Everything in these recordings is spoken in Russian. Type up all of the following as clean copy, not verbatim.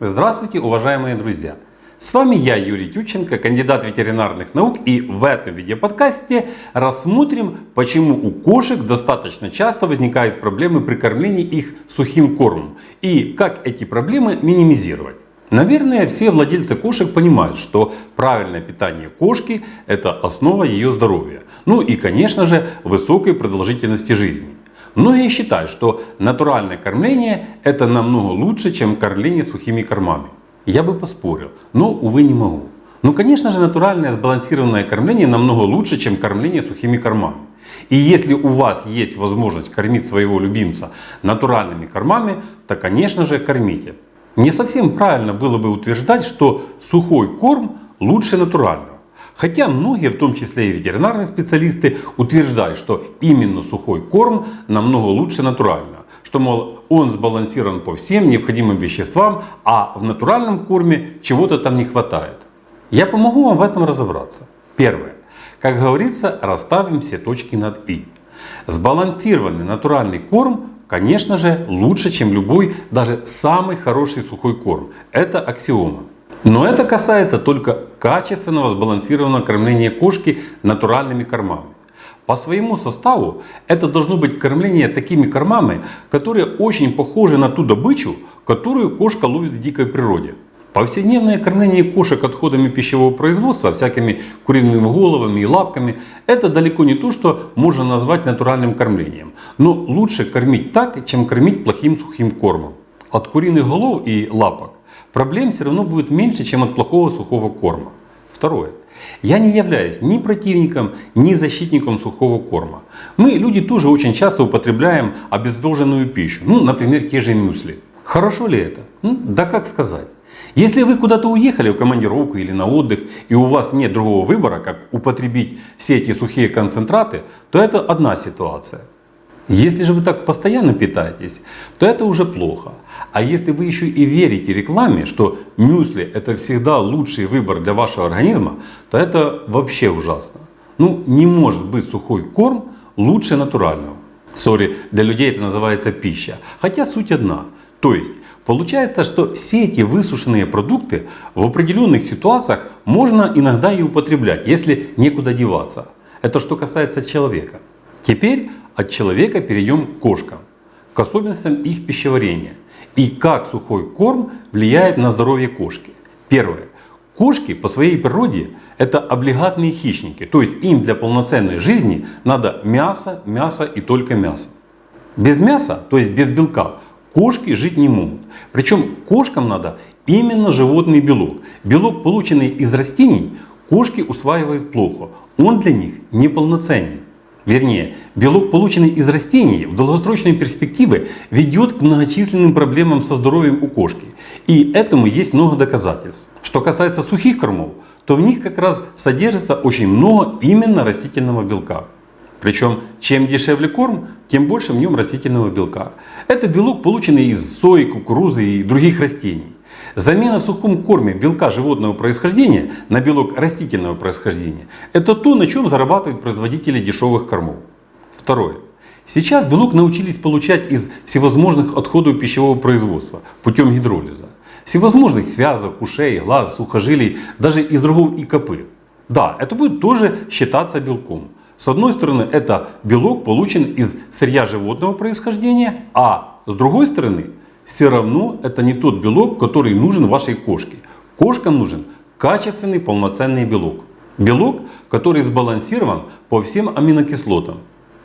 Здравствуйте, уважаемые друзья! С вами я, Юрий Тютченко, кандидат ветеринарных наук, и в этом видеоподкасте рассмотрим, почему у кошек достаточно часто возникают проблемы при кормлении их сухим кормом и как эти проблемы минимизировать. Наверное, все владельцы кошек понимают, что правильное питание кошки – это основа ее здоровья. Ну и, конечно же, высокой продолжительности жизни. Многие считают, что натуральное кормление – это намного лучше, чем кормление сухими кормами. Я бы поспорил, но, увы, не могу. Ну, конечно же, натуральное сбалансированное кормление намного лучше, чем кормление сухими кормами. И если у вас есть возможность кормить своего любимца натуральными кормами, то, конечно же, кормите. Не совсем правильно было бы утверждать, что сухой корм лучше натурального. Хотя многие, в том числе и ветеринарные специалисты, утверждают, что именно сухой корм намного лучше натурального. Что, мол, он сбалансирован по всем необходимым веществам, а в натуральном корме чего-то там не хватает. Я помогу вам в этом разобраться. Первое. Как говорится, расставим все точки над «и». Сбалансированный натуральный корм, конечно же, лучше, чем любой, даже самый хороший сухой корм. Это аксиома. Но это касается только качественного сбалансированного кормления кошки натуральными кормами. По своему составу это должно быть кормление такими кормами, которые очень похожи на ту добычу, которую кошка ловит в дикой природе. Повседневное кормление кошек отходами пищевого производства, всякими куриными головами и лапками, это далеко не то, что можно назвать натуральным кормлением. Но лучше кормить так, чем кормить плохим сухим кормом. От куриных голов и лапок проблем все равно будет меньше, чем от плохого сухого корма. Второе. Я не являюсь ни противником, ни защитником сухого корма. Мы, люди, тоже очень часто употребляем обезвоженную пищу. Например, те же мюсли. Хорошо ли это? Да как сказать. Если вы куда-то уехали в командировку или на отдых, и у вас нет другого выбора, как употребить все эти сухие концентраты, то это одна ситуация. Если же вы так постоянно питаетесь, то это уже плохо. А если вы еще и верите рекламе, что мюсли – это всегда лучший выбор для вашего организма, то это вообще ужасно. Не может быть сухой корм лучше натурального. Сори, для людей это называется пища. Хотя суть одна. То есть, получается, что все эти высушенные продукты в определенных ситуациях можно иногда и употреблять, если некуда деваться. Это что касается человека. Теперь от человека перейдем к кошкам, к особенностям их пищеварения и как сухой корм влияет на здоровье кошки. Первое. Кошки по своей природе это облигатные хищники, то есть им для полноценной жизни надо мясо, мясо и только мясо. Без мяса, то есть без белка, кошки жить не могут. Причем кошкам надо именно животный белок. Белок, полученный из растений, кошки усваивают плохо. Он для них неполноценен. Вернее, белок, полученный из растений, в долгосрочной перспективе ведет к многочисленным проблемам со здоровьем у кошки. И этому есть много доказательств. Что касается сухих кормов, то в них как раз содержится очень много именно растительного белка. Причем, чем дешевле корм, тем больше в нем растительного белка. Это белок, полученный из сои, кукурузы и других растений. Замена в сухом корме белка животного происхождения на белок растительного происхождения – это то, на чем зарабатывают производители дешевых кормов. Второе. Сейчас белок научились получать из всевозможных отходов пищевого производства путем гидролиза. Всевозможных связок, ушей, глаз, сухожилий, даже из рогов и копыт. Да, это будет тоже считаться белком. С одной стороны, это белок получен из сырья животного происхождения, а с другой стороны, все равно это не тот белок, который нужен вашей кошке. Кошкам нужен качественный полноценный белок. Белок, который сбалансирован по всем аминокислотам.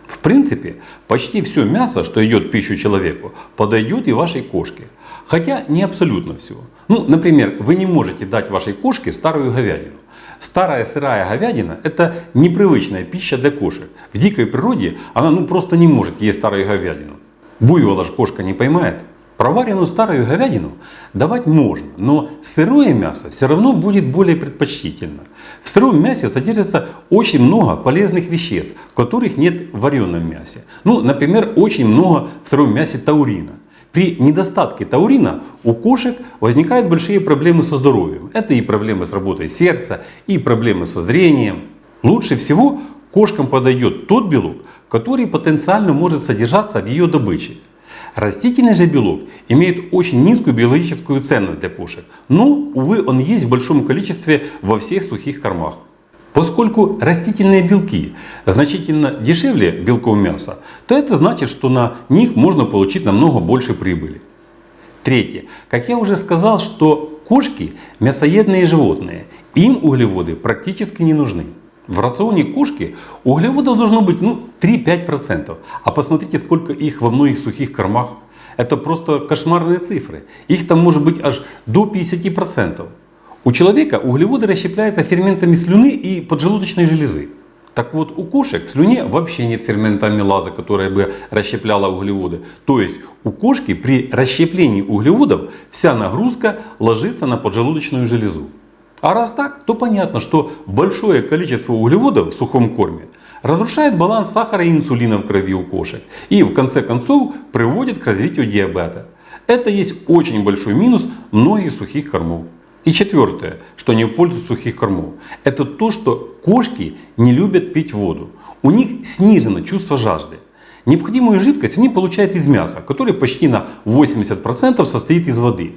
В принципе, почти все мясо, что идет в пищу человеку, подойдет и вашей кошке. Хотя не абсолютно все. Например, вы не можете дать вашей кошке старую говядину. Старая сырая говядина – это непривычная пища для кошек. В дикой природе она просто не может есть старую говядину. Буйвола ж кошка не поймает. Проваренную старую говядину давать можно, но сырое мясо все равно будет более предпочтительно. В сыром мясе содержится очень много полезных веществ, которых нет в вареном мясе. Например, очень много в сыром мясе таурина. При недостатке таурина у кошек возникают большие проблемы со здоровьем. Это и проблемы с работой сердца, и проблемы со зрением. Лучше всего кошкам подойдет тот белок, который потенциально может содержаться в ее добыче. Растительный же белок имеет очень низкую биологическую ценность для кошек, но, увы, он есть в большом количестве во всех сухих кормах. Поскольку растительные белки значительно дешевле белков мяса, то это значит, что на них можно получить намного больше прибыли. Третье. Как я уже сказал, что кошки мясоедные животные, им углеводы практически не нужны. В рационе кошки углеводов должно быть 3-5%. А посмотрите, сколько их во многих сухих кормах. Это просто кошмарные цифры. Их там может быть аж до 50%. У человека углеводы расщепляются ферментами слюны и поджелудочной железы. Так вот, у кошек в слюне вообще нет фермента амилазы, которая бы расщепляла углеводы. То есть у кошки при расщеплении углеводов вся нагрузка ложится на поджелудочную железу. А раз так, то понятно, что большое количество углеводов в сухом корме разрушает баланс сахара и инсулина в крови у кошек и в конце концов приводит к развитию диабета. Это есть очень большой минус многих сухих кормов. И четвертое, что не в пользу сухих кормов, это то, что кошки не любят пить воду. У них снижено чувство жажды. Необходимую жидкость они получают из мяса, которое почти на 80% состоит из воды.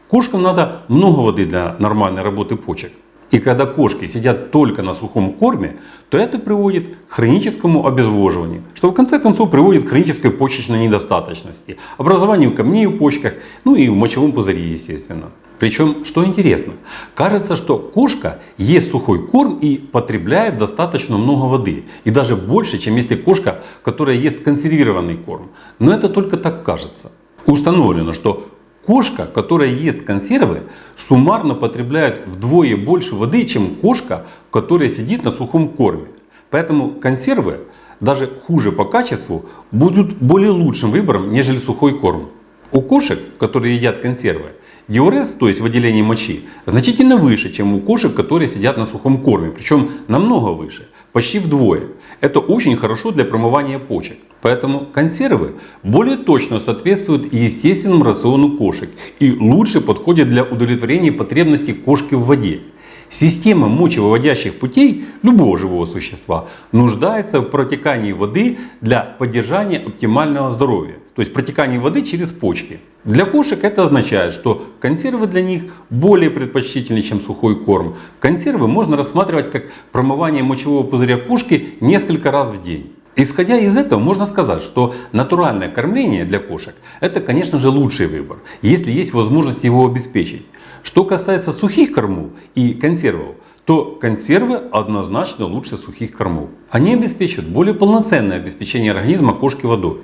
Кошкам надо много воды для нормальной работы почек. И когда кошки сидят только на сухом корме, то это приводит к хроническому обезвоживанию, что в конце концов приводит к хронической почечной недостаточности, образованию камней в почках, и в мочевом пузыре, естественно. Причем, что интересно, кажется, что кошка ест сухой корм и потребляет достаточно много воды. И даже больше, чем если кошка, которая ест консервированный корм. Но это только так кажется. Установлено, что кошка, которая ест консервы, суммарно потребляет вдвое больше воды, чем кошка, которая сидит на сухом корме. Поэтому консервы, даже хуже по качеству, будут более лучшим выбором, нежели сухой корм. У кошек, которые едят консервы, диурез, то есть выделение мочи, значительно выше, чем у кошек, которые сидят на сухом корме. Причем намного выше, почти вдвое. Это очень хорошо для промывания почек. Поэтому консервы более точно соответствуют естественному рациону кошек и лучше подходят для удовлетворения потребностей кошки в воде. Система мочевыводящих путей любого живого существа нуждается в протекании воды для поддержания оптимального здоровья. То есть протекании воды через почки. Для кошек это означает, что консервы для них более предпочтительны, чем сухой корм. Консервы можно рассматривать как промывание мочевого пузыря кошки несколько раз в день. Исходя из этого, можно сказать, что натуральное кормление для кошек – это, конечно же, лучший выбор, если есть возможность его обеспечить. Что касается сухих кормов и консервов, то консервы однозначно лучше сухих кормов. Они обеспечивают более полноценное обеспечение организма кошки водой.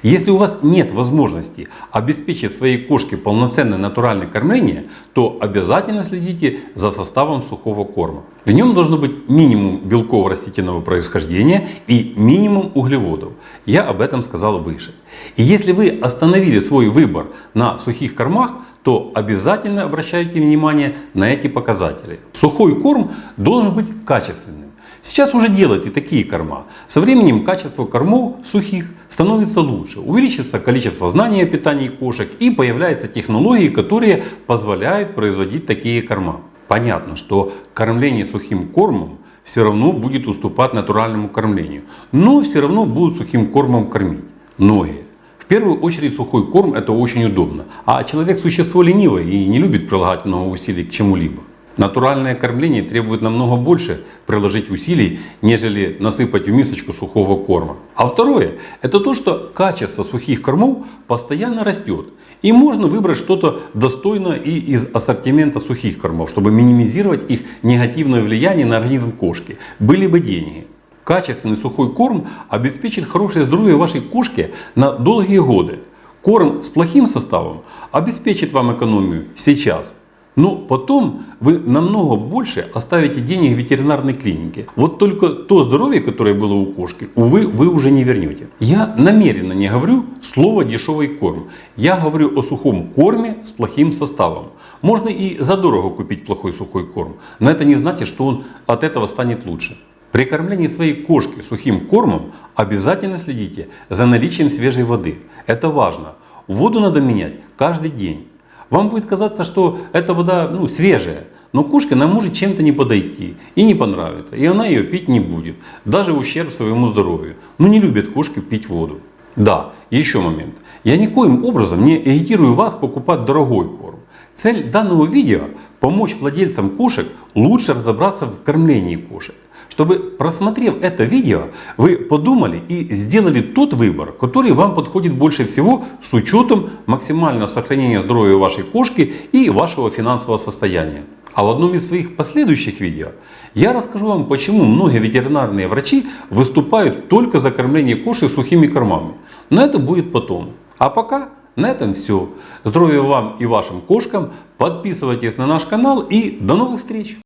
Если у вас нет возможности обеспечить своей кошке полноценное натуральное кормление, то обязательно следите за составом сухого корма. В нем должно быть минимум белков растительного происхождения и минимум углеводов. Я об этом сказал выше. И если вы остановили свой выбор на сухих кормах, то обязательно обращайте внимание на эти показатели. Сухой корм должен быть качественным. Сейчас уже делают и такие корма. Со временем качество кормов сухих становится лучше. Увеличится количество знаний о питании кошек и появляются технологии, которые позволяют производить такие корма. Понятно, что кормление сухим кормом все равно будет уступать натуральному кормлению. Но все равно будут сухим кормом кормить многие. В первую очередь сухой корм это очень удобно. А человек существо ленивое и не любит прилагать много усилий к чему-либо. Натуральное кормление требует намного больше приложить усилий, нежели насыпать в мисочку сухого корма. А второе, это то, что качество сухих кормов постоянно растет. И можно выбрать что-то достойное и из ассортимента сухих кормов, чтобы минимизировать их негативное влияние на организм кошки. Были бы деньги. Качественный сухой корм обеспечит хорошее здоровье вашей кошки на долгие годы. Корм с плохим составом обеспечит вам экономию сейчас. Но потом вы намного больше оставите денег в ветеринарной клинике. Вот только то здоровье, которое было у кошки, увы, вы уже не вернете. Я намеренно не говорю слово дешевый корм. Я говорю о сухом корме с плохим составом. Можно и задорого купить плохой сухой корм, но это не значит, что он от этого станет лучше. При кормлении своей кошки сухим кормом обязательно следите за наличием свежей воды. Это важно. Воду надо менять каждый день. Вам будет казаться, что эта вода свежая, но кошке она может чем-то не подойти и не понравится, и она ее пить не будет, даже в ущерб своему здоровью. Не любят кошки пить воду. Да, еще момент. Я никоим образом не агитирую вас покупать дорогой корм. Цель данного видео – помочь владельцам кошек лучше разобраться в кормлении кошек. Чтобы, просмотрев это видео, вы подумали и сделали тот выбор, который вам подходит больше всего с учетом максимального сохранения здоровья вашей кошки и вашего финансового состояния. А в одном из своих последующих видео я расскажу вам, почему многие ветеринарные врачи выступают только за кормление кошек сухими кормами. Но это будет потом. А пока на этом все. Здоровья вам и вашим кошкам. Подписывайтесь на наш канал и до новых встреч!